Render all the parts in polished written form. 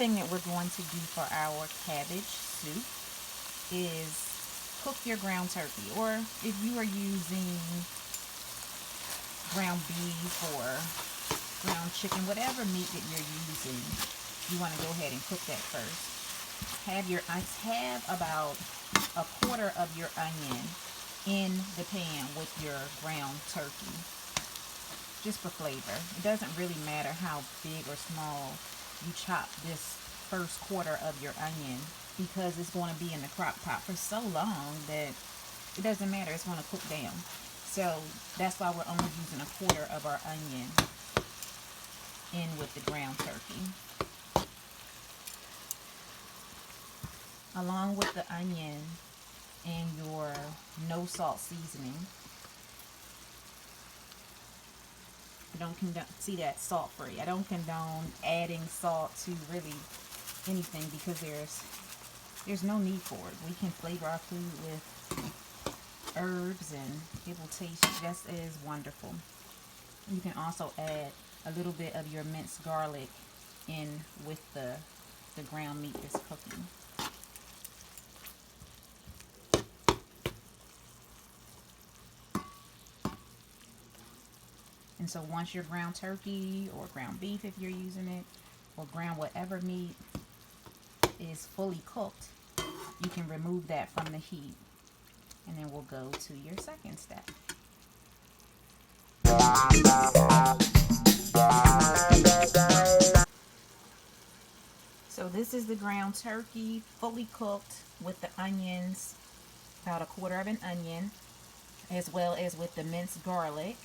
thing that we're going to do for our cabbage soup is cook your ground turkey, or if you are using ground beef or ground chicken, whatever meat that you're using, you want to go ahead and cook that first. I have about a quarter of your onion in the pan with your ground turkey, just for flavor. It doesn't really matter how big or small you chop this first quarter of your onion, because it's going to be in the crock pot for so long that it doesn't matter, it's going to cook down. So that's why we're only using a quarter of our onion in with the ground turkey. Along with the onion and your no salt seasoning. I don't condone, see that, salt free. I don't condone adding salt to really anything, because there's no need for it. We can flavor our food with herbs and it will taste just as wonderful. You can also add a little bit of your minced garlic in with the ground meat that's cooking. And so once your ground turkey or ground beef, if you're using it, or ground whatever meat is fully cooked, you can remove that from the heat. And then we'll go to your second step. So this is the ground turkey, fully cooked with the onions, about a quarter of an onion, as well as with the minced garlic,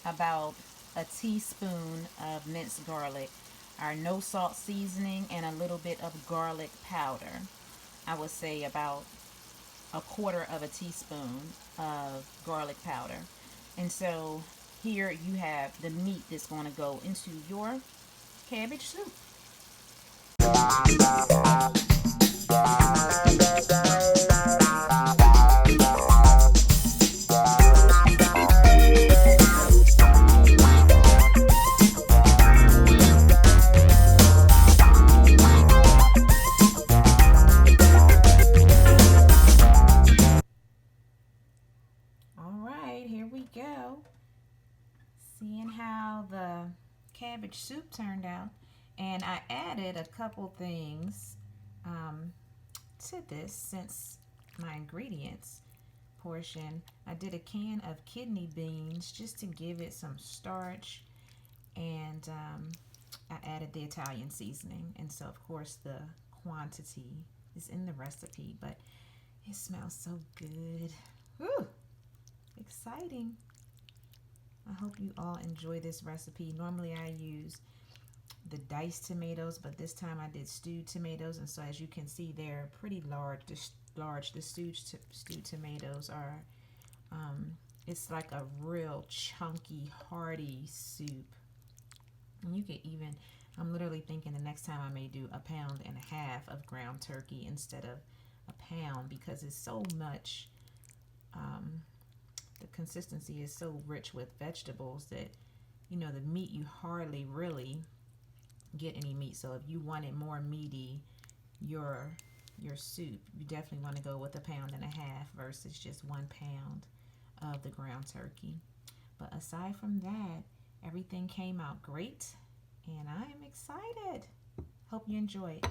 about a teaspoon of minced garlic, our no salt seasoning, and a little bit of garlic powder. I would say about a quarter of a teaspoon of garlic powder. And so here you have the meat that's going to go into your cabbage soup. Here we go. Seeing how the cabbage soup turned out, and I added a couple things to this since my ingredients portion. I did a can of kidney beans just to give it some starch, and I added the Italian seasoning, and so of course the quantity is in the recipe, but it smells so good. Woo! Exciting. I hope you all enjoy this recipe. Normally I use the diced tomatoes, but this time I did stewed tomatoes, and so as you can see, they're pretty large. The stewed tomatoes are it's like a real chunky, hearty soup. And you could even, I'm literally thinking the next time I may do 1.5 pounds of ground turkey instead of a pound, because it's so much the consistency is so rich with vegetables that, you know, the meat, you hardly really get any meat. So if you wanted more meaty your soup, you definitely want to go with 1.5 pounds versus just 1 pound of the ground turkey. But aside from that, everything came out great, and I'm excited. Hope you enjoy it.